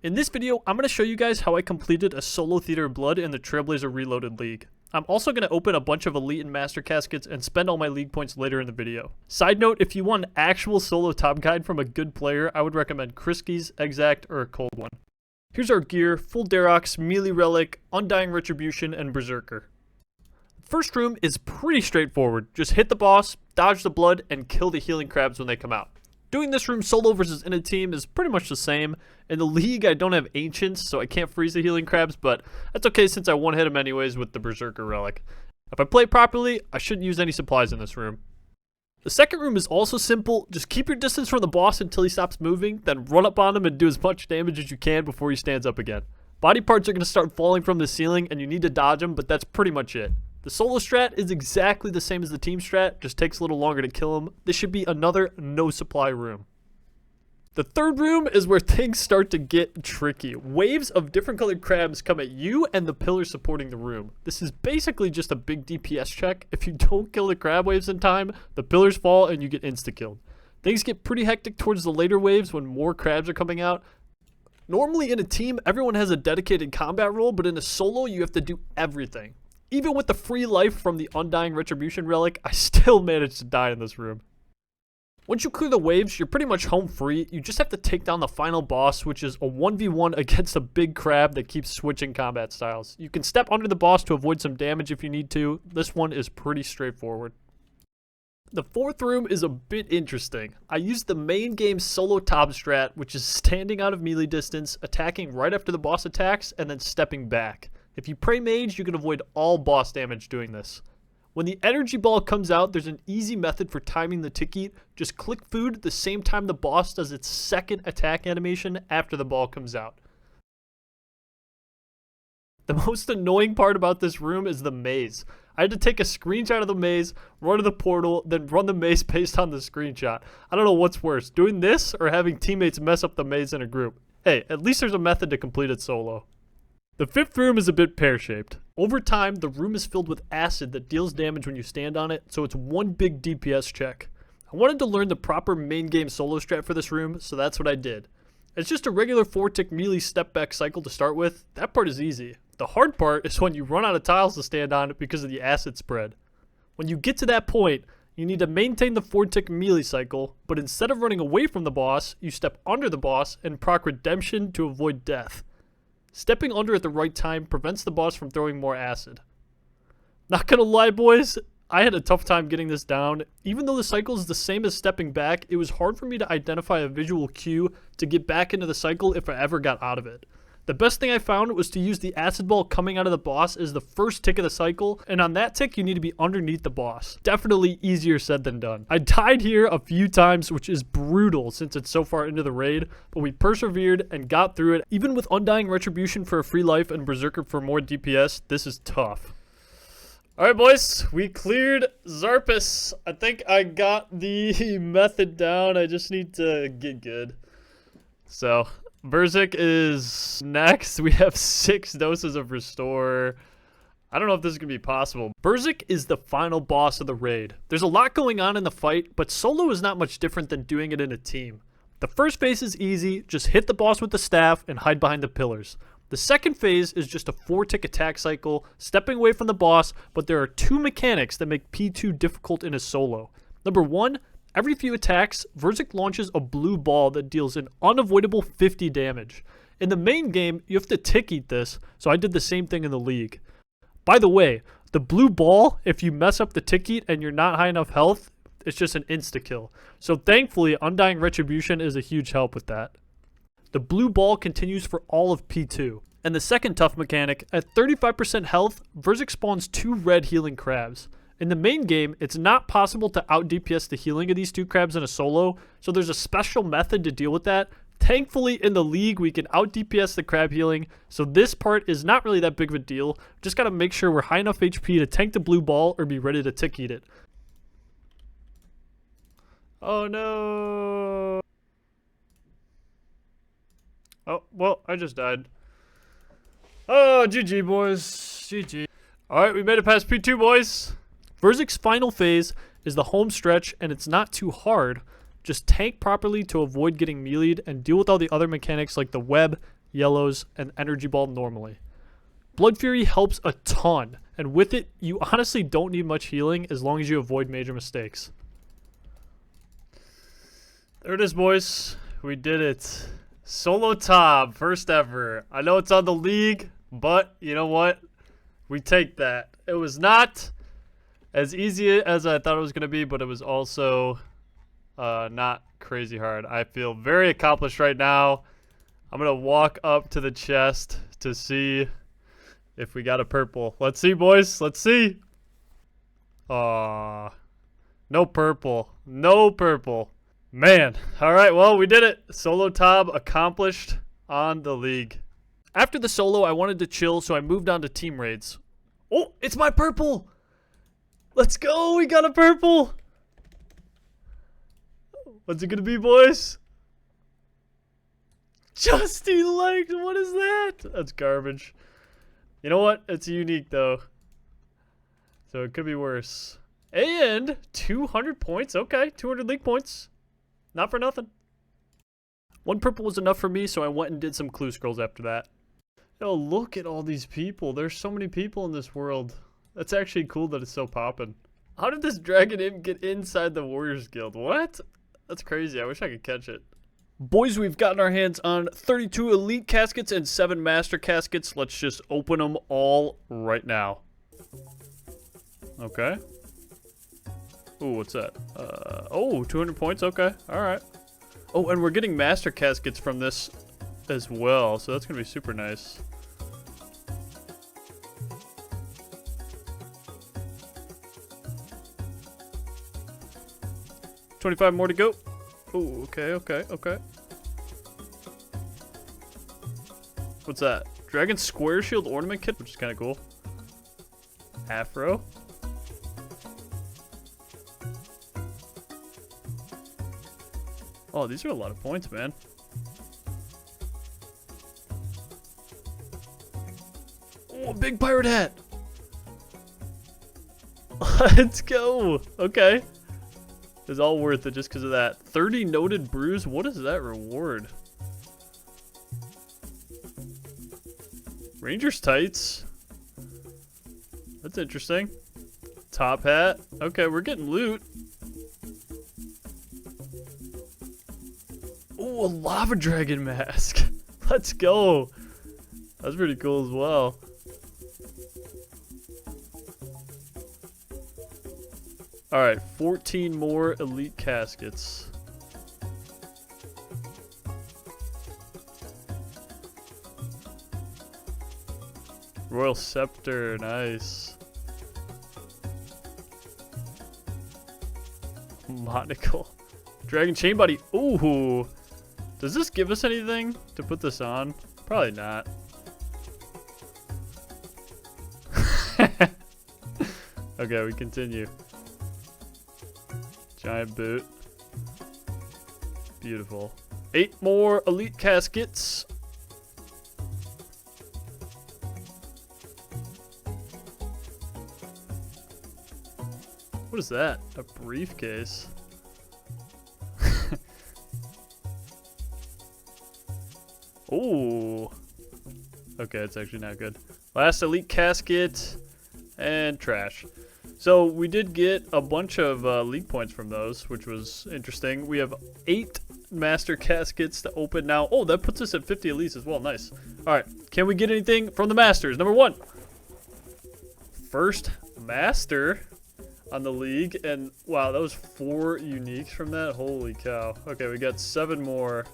In this video, I'm going to show you guys how I completed a solo Theater of Blood in the Trailblazer Reloaded League. I'm also going to open a bunch of Elite and Master caskets and spend all my league points later in the video. Side note, if you want an actual solo top guide from a good player, I would recommend Kriski's, Exact, or a cold one. Here's our gear: full Darox, Melee Relic, Undying Retribution, and Berserker. First room is pretty straightforward. Just hit the boss, dodge the blood, and kill the healing crabs when they come out. Doing this room solo versus in a team is pretty much the same. In the league, I don't have Ancients, so I can't freeze the healing crabs, but that's okay since I one-hit them anyways with the Berserker Relic. If I play properly, I shouldn't use any supplies in this room. The second room is also simple. Just keep your distance from the boss until he stops moving, then run up on him and do as much damage as you can before he stands up again. Body parts are going to start falling from the ceiling, and you need to dodge them, but that's pretty much it. The solo strat is exactly the same as the team strat, just takes a little longer to kill him. This should be another no supply room. The third room is where things start to get tricky. Waves of different colored crabs come at you and the pillars supporting the room. This is basically just a big DPS check. If you don't kill the crab waves in time, the pillars fall and you get insta-killed. Things get pretty hectic towards the later waves when more crabs are coming out. Normally in a team, everyone has a dedicated combat role, but in a solo, you have to do everything. Even with the free life from the Undying Retribution Relic, I still managed to die in this room. Once you clear the waves, you're pretty much home free. You just have to take down the final boss, which is a 1v1 against a big crab that keeps switching combat styles. You can step under the boss to avoid some damage if you need to. This one is pretty straightforward. The fourth room is a bit interesting. I used the main game solo ToB strat, which is standing out of melee distance, attacking right after the boss attacks, and then stepping back. If you pray mage, you can avoid all boss damage doing this. When the energy ball comes out, there's an easy method for timing the tick eat. Just click food at the same time the boss does its second attack animation after the ball comes out. The most annoying part about this room is the maze. I had to take a screenshot of the maze, run to the portal, then run the maze based on the screenshot. I don't know what's worse, doing this or having teammates mess up the maze in a group. Hey, at least there's a method to complete it solo. The fifth room is a bit pear-shaped. Over time, the room is filled with acid that deals damage when you stand on it, so it's one big DPS check. I wanted to learn the proper main game solo strat for this room, so that's what I did. It's just a regular 4-tick melee step back cycle to start with. That part is easy. The hard part is when you run out of tiles to stand on because of the acid spread. When you get to that point, you need to maintain the 4-tick melee cycle, but instead of running away from the boss, you step under the boss and proc redemption to avoid death. Stepping under at the right time prevents the boss from throwing more acid. Not gonna lie, boys, I had a tough time getting this down. Even though the cycle is the same as stepping back, it was hard for me to identify a visual cue to get back into the cycle if I ever got out of it. The best thing I found was to use the acid ball coming out of the boss as the first tick of the cycle, and on that tick you need to be underneath the boss. Definitely easier said than done. I died here a few times, which is brutal since it's so far into the raid, but we persevered and got through it. Even with Undying Retribution for a free life and Berserker for more DPS, this is tough. Alright boys, we cleared Xarpus. I think I got the method down, I just need to get good. So Verzik is next. We have 6 doses of restore. I don't know if this is going to be possible. Verzik is the final boss of the raid. There's a lot going on in the fight, but solo is not much different than doing it in a team. The first phase is easy. Just hit the boss with the staff and hide behind the pillars. The second phase is just a 4-tick attack cycle, stepping away from the boss, but there are 2 mechanics that make P2 difficult in a solo. Number 1, every few attacks, Verzik launches a blue ball that deals an unavoidable 50 damage. In the main game, you have to tick eat this, so I did the same thing in the league. By the way, the blue ball, if you mess up the tick eat and you're not high enough health, it's just an insta-kill. So thankfully, Undying Retribution is a huge help with that. The blue ball continues for all of P2. And the second tough mechanic, at 35% health, Verzik spawns 2 red healing crabs. In the main game, it's not possible to out DPS the healing of these 2 crabs in a solo, so there's a special method to deal with that. Thankfully, in the league, we can out DPS the crab healing, so this part is not really that big of a deal. Just gotta make sure we're high enough HP to tank the blue ball or be ready to tick eat it. Oh no! Oh, well, I just died. Oh, GG, boys. GG. Alright, we made it past P2, boys. Verzik's final phase is the home stretch, and it's not too hard. Just tank properly to avoid getting melee'd and deal with all the other mechanics like the web, yellows, and energy ball normally. Blood Fury helps a ton, and with it, you honestly don't need much healing as long as you avoid major mistakes. There it is, boys. We did it. Solo ToB, first ever. I know it's on the league, but you know what? We take that. It was not as easy as I thought it was going to be, but it was also not crazy hard. I feel very accomplished right now. I'm going to walk up to the chest to see if we got a purple. Let's see, boys. Let's see. No purple. No purple. Man. All right, well, we did it. Solo ToB accomplished on the league. After the solo, I wanted to chill, so I moved on to team raids. Oh, it's my purple. Let's go. We got a purple. What's it going to be, boys? Justy Legs. What is that? That's garbage. You know what? It's unique, though. So it could be worse. And 200 points. Okay, 200 league points. Not for nothing. One purple was enough for me, so I went and did some clue scrolls after that. Yo, look at all these people. There's so many people in this world. That's actually cool that it's so poppin'. How did this dragon imp get inside the Warriors Guild? What? That's crazy. I wish I could catch it. Boys, we've gotten our hands on 32 elite caskets and 7 master caskets. Let's just open them all right now. Okay. Ooh, what's that? 200 points. Okay. All right. Oh, and we're getting master caskets from this as well, so that's going to be super nice. $25 more to go. Oh, okay, okay, okay. What's that? Dragon Square Shield Ornament Kit, which is kind of cool. Afro. Oh, these are a lot of points, man. Oh, big pirate hat. Let's go. Okay. It's all worth it just because of that. 30 noted brews. What is that reward? Ranger's tights. That's interesting. Top hat. Okay, we're getting loot. Oh, a lava dragon mask. Let's go. That's pretty cool as well. Alright, 14 more elite caskets. Royal Scepter, nice. Monocle. Dragon Chain Body. Ooh. Does this give us anything to put this on? Probably not. Okay, we continue. Giant boot. Beautiful. 8 more elite caskets. What is that? A briefcase. Ooh. Okay, it's actually not good. Last elite casket and trash. So we did get a bunch of league points from those, which was interesting. We have 8 master caskets to open now. Oh, that puts us at 50 elites as well. Nice. All right. Can we get anything from the masters? Number 1. First master on the league. And wow, that was 4 uniques from that. Holy cow. Okay, we got 7 more.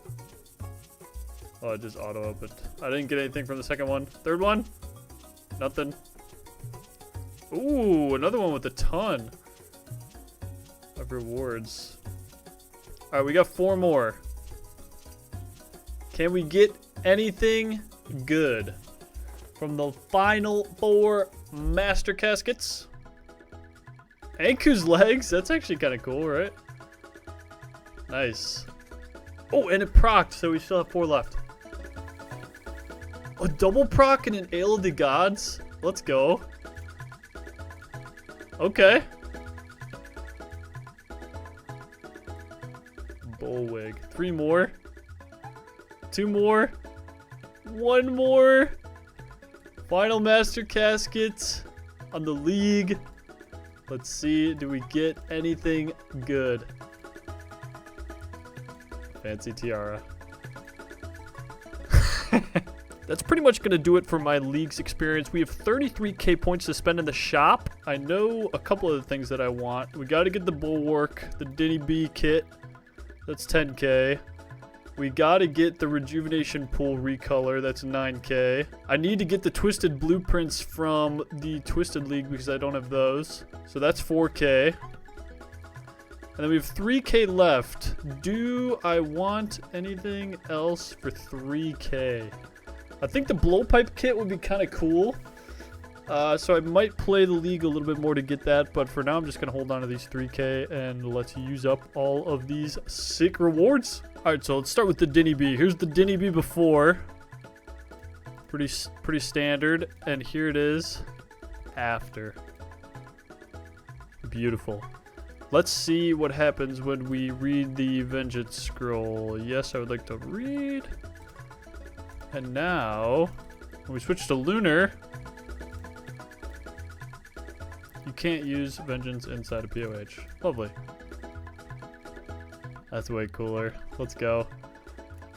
Oh, it just auto-opened. I didn't get anything from the second one. Third one? Nothing. Ooh, another one with a ton of rewards. Alright, we got 4 more. Can we get anything good from the final 4 master caskets? Anku's legs. That's actually kind of cool, right? Nice. Oh, and it procced, so we still have 4 left. A double proc and an Ale of the Gods? Let's go. Okay. Bullwig. 3 more. 2 more. one more final master casket on the league. Let's see, do we get anything good? Fancy tiara. That's pretty much going to do it for my league's experience. We have 33k points to spend in the shop. I know a couple of the things that I want. We got to get the bulwark, the Denny B kit. That's 10k. We got to get the rejuvenation pool recolor. That's 9k. I need to get the twisted blueprints from the Twisted League because I don't have those. So that's 4k. And then we have 3k left. Do I want anything else for 3k? I think the blowpipe kit would be kind of cool. So I might play the league a little bit more to get that. But for now, I'm just going to hold on to these 3k. And let's use up all of these sick rewards. Alright, so let's start with the Denny B. Here's the Denny B before. Pretty standard. And here it is after. Beautiful. Let's see what happens when we read the Vengeance Scroll. Yes, I would like to read. And now, when we switch to Lunar, you can't use Vengeance inside of POH. Lovely. That's way cooler. Let's go.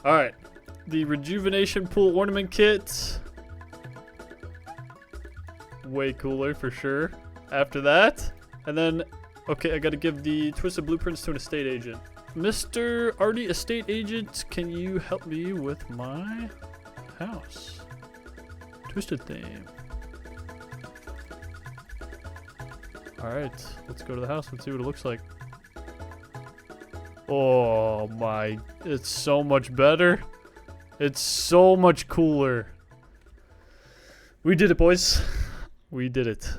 Alright. The Rejuvenation Pool Ornament Kit. Way cooler for sure. After that. And then, okay, I gotta give the Twisted Blueprints to an estate agent. Mr. Artie Estate Agent, can you help me with my house? Twisted theme. Alright, let's go to the house. Let's see what it looks like. Oh my, it's so much better. It's so much cooler. We did it, boys. We did it.